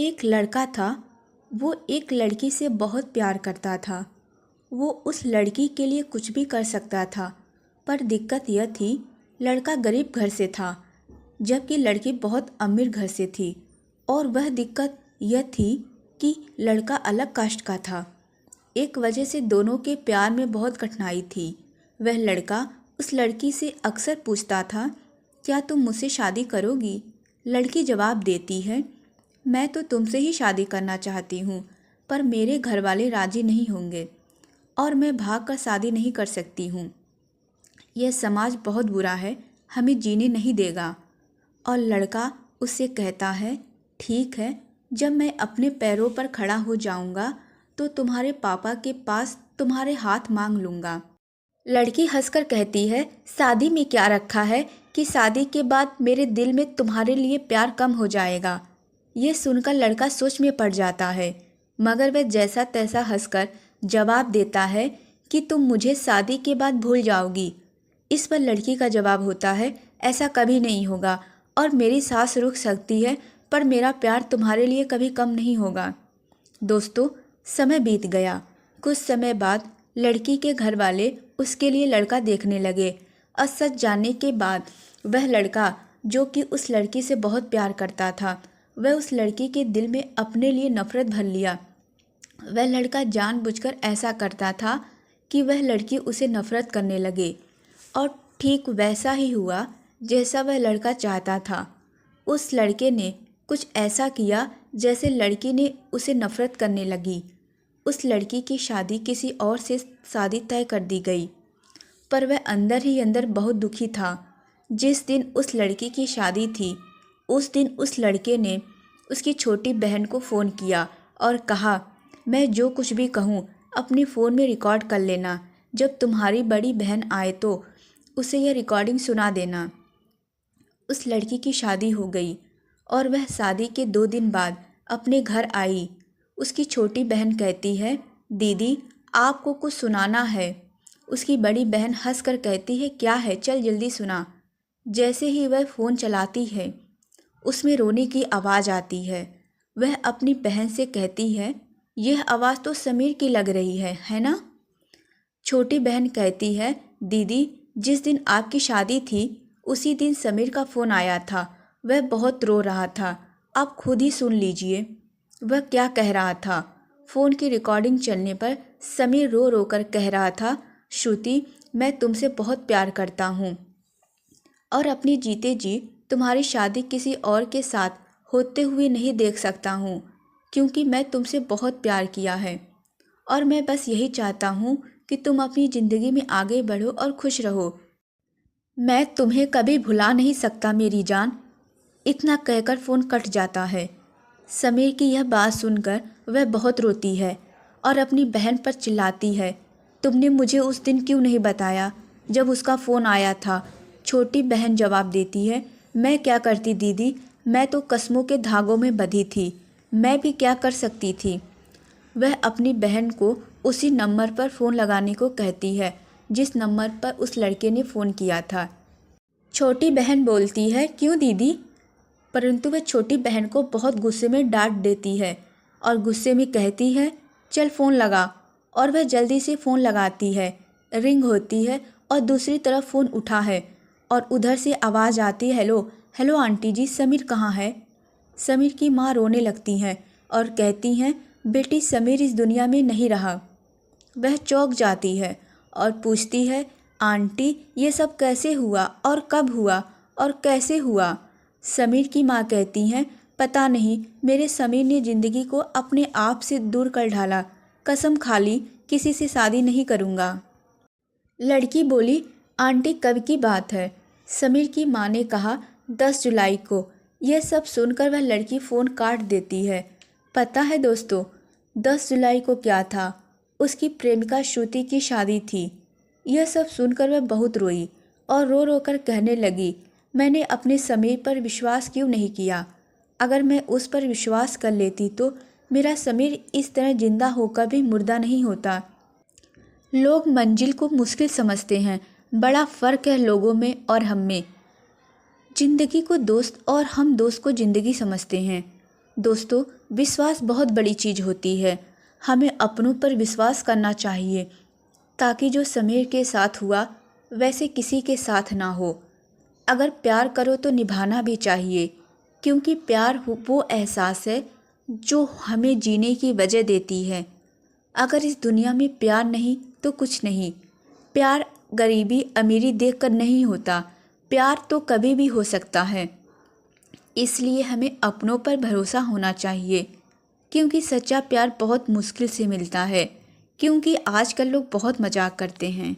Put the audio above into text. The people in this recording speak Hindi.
एक लड़का था। वो एक लड़की से बहुत प्यार करता था। वो उस लड़की के लिए कुछ भी कर सकता था। पर दिक्कत यह थी, लड़का गरीब घर से था जबकि लड़की बहुत अमीर घर से थी। और वह दिक्कत यह थी कि लड़का अलग कास्ट का था। एक वजह से दोनों के प्यार में बहुत कठिनाई थी। वह लड़का उस लड़की से अक्सर पूछता था, क्या तुम मुझसे शादी करोगी? लड़की जवाब देती है, मैं तो तुमसे ही शादी करना चाहती हूँ, पर मेरे घर वाले राजी नहीं होंगे और मैं भाग कर शादी नहीं कर सकती हूँ। यह समाज बहुत बुरा है, हमें जीने नहीं देगा। और लड़का उससे कहता है, ठीक है, जब मैं अपने पैरों पर खड़ा हो जाऊँगा तो तुम्हारे पापा के पास तुम्हारे हाथ मांग लूँगा। लड़की हंसकर कहती है, शादी में क्या रखा है कि शादी के बाद मेरे दिल में तुम्हारे लिए प्यार कम हो जाएगा। ये सुनकर लड़का सोच में पड़ जाता है, मगर वह जैसा तैसा हंसकर जवाब देता है कि तुम मुझे शादी के बाद भूल जाओगी। इस पर लड़की का जवाब होता है, ऐसा कभी नहीं होगा और मेरी सांस रुक सकती है, पर मेरा प्यार तुम्हारे लिए कभी कम नहीं होगा। दोस्तों, समय बीत गया। कुछ समय बाद लड़की के घर वाले उसके लिए लड़का देखने लगे और सच जानने के बाद वह लड़का, जो कि उस लड़की से बहुत प्यार करता था, वह उस लड़की के दिल में अपने लिए नफरत भर लिया। वह लड़का जानबूझकर ऐसा करता था कि वह लड़की उसे नफरत करने लगे। और ठीक वैसा ही हुआ जैसा वह लड़का चाहता था। उस लड़के ने कुछ ऐसा किया जैसे लड़की ने उसे नफरत करने लगी। उस लड़की की शादी किसी और से शादी तय कर दी गई, पर वह अंदर ही अंदर बहुत दुखी था। जिस दिन उस लड़की की शादी थी, उस दिन उस लड़के ने उसकी छोटी बहन को फ़ोन किया और कहा, मैं जो कुछ भी कहूँ अपने फ़ोन में रिकॉर्ड कर लेना। जब तुम्हारी बड़ी बहन आए तो उसे यह रिकॉर्डिंग सुना देना। उस लड़की की शादी हो गई और वह शादी के 2 दिन बाद अपने घर आई। उसकी छोटी बहन कहती है, दीदी आपको कुछ सुनाना है। उसकी बड़ी बहन हंसकर कहती है, क्या है, चल जल्दी सुना। जैसे ही वह फ़ोन चलाती है, उसमें रोने की आवाज़ आती है। वह अपनी बहन से कहती है, यह आवाज़ तो समीर की लग रही है ना? छोटी बहन कहती है, दीदी जिस दिन आपकी शादी थी उसी दिन समीर का फ़ोन आया था। वह बहुत रो रहा था, आप खुद ही सुन लीजिए वह क्या कह रहा था। फ़ोन की रिकॉर्डिंग चलने पर समीर रो रो कर कह रहा था, श्रुति मैं तुमसे बहुत प्यार करता हूँ और अपनी जीते जी तुम्हारी शादी किसी और के साथ होते हुए नहीं देख सकता हूँ, क्योंकि मैं तुमसे बहुत प्यार किया है और मैं बस यही चाहता हूँ कि तुम अपनी ज़िंदगी में आगे बढ़ो और खुश रहो। मैं तुम्हें कभी भुला नहीं सकता मेरी जान। इतना कहकर फ़ोन कट जाता है। समीर की यह बात सुनकर वह बहुत रोती है और अपनी बहन पर चिल्लाती है, तुमने मुझे उस दिन क्यों नहीं बताया जब उसका फ़ोन आया था? छोटी बहन जवाब देती है, मैं क्या करती दीदी, मैं तो कस्मों के धागों में बंधी थी, मैं भी क्या कर सकती थी। वह अपनी बहन को उसी नंबर पर फ़ोन लगाने को कहती है जिस नंबर पर उस लड़के ने फ़ोन किया था। छोटी बहन बोलती है, क्यों दीदी? परंतु वह छोटी बहन को बहुत गुस्से में डांट देती है और गुस्से में कहती है, चल फ़ोन लगा। और वह जल्दी से फ़ोन लगाती है। रिंग होती है और दूसरी तरफ फ़ोन उठा है और उधर से आवाज़ आती है, हेलो हेलो आंटी जी, समीर कहाँ है? समीर की माँ रोने लगती हैं और कहती हैं, बेटी समीर इस दुनिया में नहीं रहा। वह चौंक जाती है और पूछती है, आंटी ये सब कैसे हुआ और कब हुआ और कैसे हुआ? समीर की माँ कहती हैं, पता नहीं, मेरे समीर ने ज़िंदगी को अपने आप से दूर कर ढाला, कसम खा ली किसी से शादी नहीं करूँगा। लड़की बोली, आंटी कब की बात है? समीर की माँ ने कहा, 10 जुलाई को। यह सब सुनकर वह लड़की फ़ोन काट देती है। पता है दोस्तों, 10 जुलाई को क्या था? उसकी प्रेमिका श्रुति की शादी थी। यह सब सुनकर वह बहुत रोई और रो रो कर कहने लगी, मैंने अपने समीर पर विश्वास क्यों नहीं किया? अगर मैं उस पर विश्वास कर लेती तो मेरा समीर इस तरह जिंदा होकर भी मुर्दा नहीं होता। लोग मंजिल को मुश्किल समझते हैं, बड़ा फ़र्क है लोगों में और हम में। जिंदगी को दोस्त और हम दोस्त को ज़िंदगी समझते हैं। दोस्तों, विश्वास बहुत बड़ी चीज़ होती है। हमें अपनों पर विश्वास करना चाहिए ताकि जो समय के साथ हुआ वैसे किसी के साथ ना हो। अगर प्यार करो तो निभाना भी चाहिए, क्योंकि प्यार वो एहसास है जो हमें जीने की वजह देती है। अगर इस दुनिया में प्यार नहीं तो कुछ नहीं। प्यार गरीबी अमीरी देखकर नहीं होता, प्यार तो कभी भी हो सकता है। इसलिए हमें अपनों पर भरोसा होना चाहिए, क्योंकि सच्चा प्यार बहुत मुश्किल से मिलता है, क्योंकि आजकल लोग बहुत मजाक करते हैं।